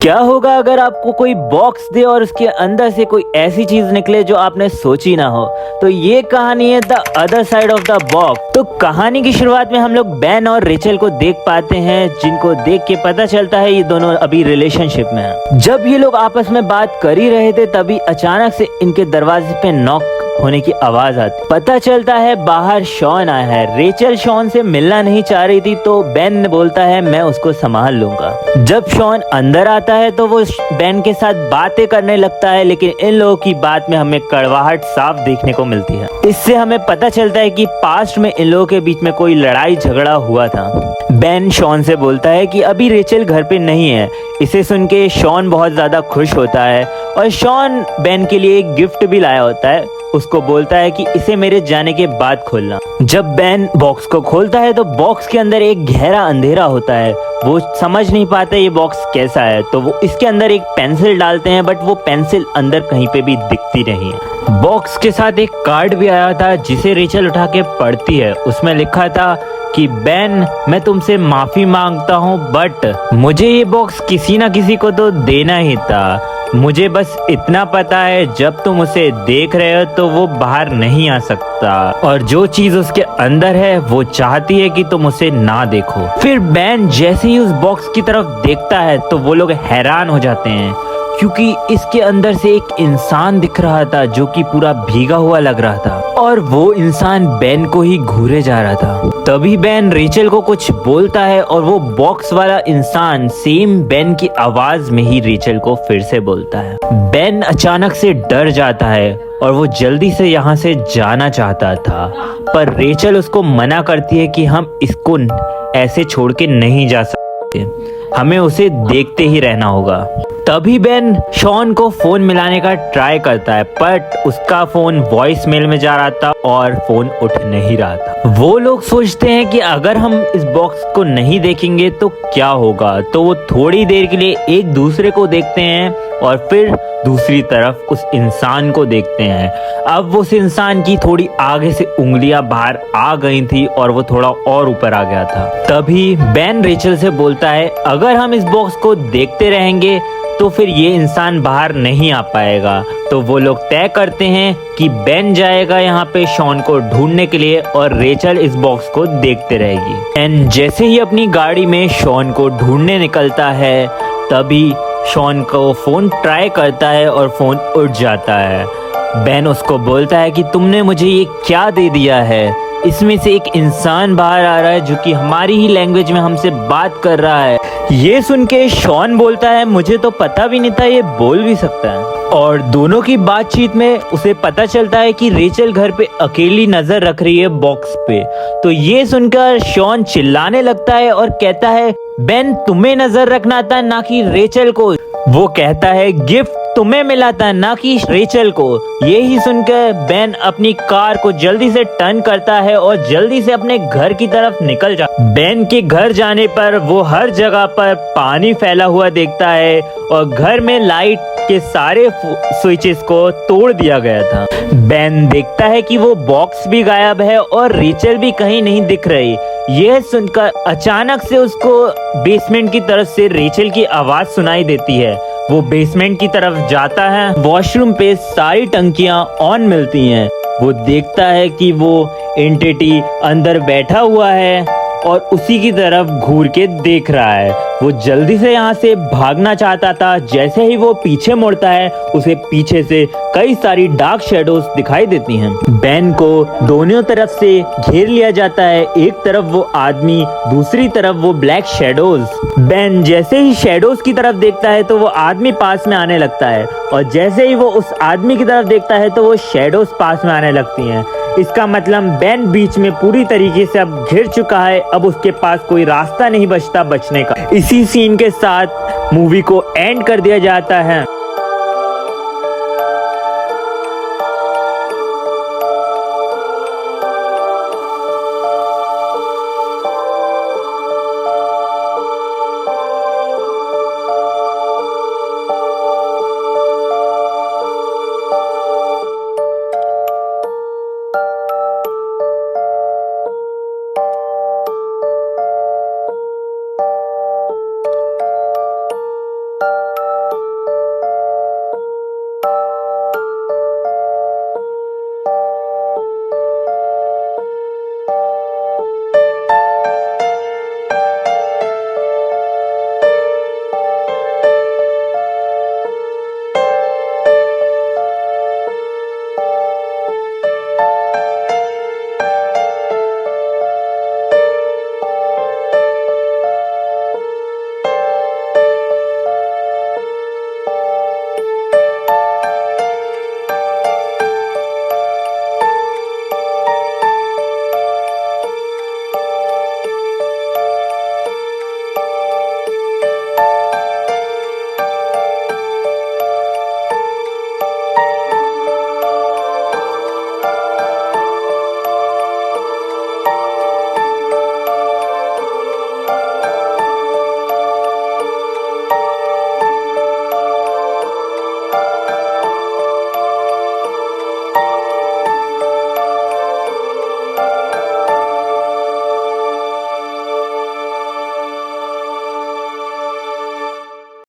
क्या होगा अगर आपको कोई बॉक्स दे और उसके अंदर से कोई ऐसी चीज निकले जो आपने सोची ना हो। तो ये कहानी है the other side of the box. तो कहानी की शुरुआत में हम लोग बेन और रेचल को देख पाते हैं, जिनको देख के पता चलता है ये दोनों अभी रिलेशनशिप में हैं। जब ये लोग आपस में बात कर ही रहे थे तभी अचानक से इनके दरवाजे पे नॉक होने की आवाज आती। पता चलता है बाहर शॉन आया है। रेचल शॉन से मिलना नहीं चाह रही थी तो बेन बोलता है मैं उसको संभाल लूंगा। जब शॉन अंदर आता है तो वो बेन के साथ बातें करने लगता है, लेकिन इन लोगों की बात में हमें कड़वाहट साफ देखने को मिलती है। इससे हमें पता चलता है कि पास्ट में इन लोगों के बीच में कोई लड़ाई झगड़ा हुआ था। बेन शॉन से बोलता है कि अभी रेचल घर पे नहीं है। इसे सुन के शॉन बहुत ज्यादा खुश होता है और शॉन बेन के लिए एक गिफ्ट भी लाया होता है। उसको बोलता है कि इसे मेरे जाने के बाद खोलना। जब बेन बॉक्स को खोलता है तो बॉक्स के अंदर एक गहरा अंधेरा होता है। वो समझ नहीं पाता ये बॉक्स कैसा है, तो वो इसके अंदर एक पेंसिल डालते हैं, बट वो पेंसिल अंदर कहीं पे भी दिखती नहीं है। बॉक्स के साथ एक कार्ड भी आया था जिसे रेचल उठा के पढ़ती है। उसमें लिखा था कि बेन मैं तुमसे माफी मांगता हूँ, बट मुझे ये बॉक्स किसी ना किसी को तो देना ही था। मुझे बस इतना पता है जब तुम उसे देख रहे हो तो वो बाहर नहीं आ सकता, और जो चीज उसके अंदर है वो चाहती है कि तुम उसे ना देखो। फिर बेन जैसे ही उस बॉक्स की तरफ देखता है तो वो लोग हैरान हो जाते हैं, क्योंकि इसके अंदर से एक इंसान दिख रहा था जो कि पूरा भीगा हुआ लग रहा था, और वो इंसान बेन को ही घूरे जा रहा था। तभी बेन रेचल को कुछ बोलता है और वो बॉक्स वाला इंसान सेम बेन की आवाज में ही रेचल को फिर से बोलता है। बेन अचानक से डर जाता है और वो जल्दी से यहाँ से जाना चाहता था, पर रेचल उसको मना करती है कि हम इसको ऐसे छोड़ के नहीं जा सकते, हमें उसे देखते ही रहना होगा। तभी बेन शॉन को फोन मिलाने का ट्राई करता है, बट उसका फोन वॉइस मेल में जा रहा था और फोन उठ नहीं रहा था। वो लोग सोचते हैं कि अगर हम इस बॉक्स को नहीं देखेंगे तो क्या होगा, तो वो थोड़ी देर के लिए एक दूसरे को देखते हैं और फिर दूसरी तरफ उस इंसान को देखते हैं। अब उस इंसान की थोड़ी आगे से उंगलियां बाहर आ गई थी और वो थोड़ा और ऊपर आ गया था। तभी बेन रेचल से बोलता है अगर हम इस बॉक्स को देखते रहेंगे तो फिर ये इंसान बाहर नहीं आ पाएगा। तो वो लोग तय करते हैं कि बेन जाएगा यहाँ पे शॉन को ढूंढने के लिए और रेचल इस बॉक्स को देखते रहेगी। एंड जैसे ही अपनी गाड़ी में शॉन को ढूंढने निकलता है तभी शॉन को फोन ट्राई करता है और फोन उठ जाता है। बेन उसको बोलता है कि तुमने मुझे ये क्या दे दिया है। इसमें से एक इंसान बाहर आ रहा है जो कि हमारी ही लैंग्वेज में हमसे बात कर रहा है। ये सुन के शॉन बोलता है मुझे तो पता भी नहीं था ये बोल भी सकता है। और दोनों की बातचीत में उसे पता चलता है कि रेचल घर पे अकेली नजर रख रही है बॉक्स पे। तो ये सुनकर शॉन चिल्लाने लगता है और कहता है बेन तुम्हें नजर रखना था ना कि रेचल को। वो कहता है गिफ्ट तुम्हें मिला था ना कि रेचल को। यही सुनकर बेन अपनी कार को जल्दी से टर्न करता है और जल्दी से अपने घर की तरफ निकल जाता है। बेन के घर जाने पर वो हर जगह पर पानी फैला हुआ देखता है और घर में लाइट के सारे स्विचेस को तोड़ दिया गया था। बेन देखता है कि वो बॉक्स भी गायब है और रेचल भी कहीं नहीं दिख रही। यह सुनकर अचानक से उसको बेसमेंट की तरफ से रेचल की आवाज सुनाई देती है। वो बेसमेंट की तरफ जाता है। वॉशरूम पे सारी टंकियां ऑन मिलती हैं। वो देखता है कि वो एंटिटी अंदर बैठा हुआ है और उसी की तरफ घूर के देख रहा है। वो जल्दी से यहाँ से भागना चाहता था। जैसे ही वो पीछे मुड़ता है उसे पीछे से कई सारी डार्क शैडोज दिखाई देती हैं। बेन को दोनों तरफ से घेर लिया जाता है, एक तरफ वो आदमी, दूसरी तरफ वो ब्लैक शैडोज। बेन जैसे ही शैडोज की तरफ देखता है तो वो आदमी पास में आने लगता है, और जैसे ही वो उस आदमी की तरफ देखता है तो वो शैडोज पास में आने लगती हैं। इसका मतलब बेन बीच में पूरी तरीके से अब घिर चुका है। अब उसके पास कोई रास्ता नहीं बचता बचने का। इसी सीन के साथ मूवी को एंड कर दिया जाता है।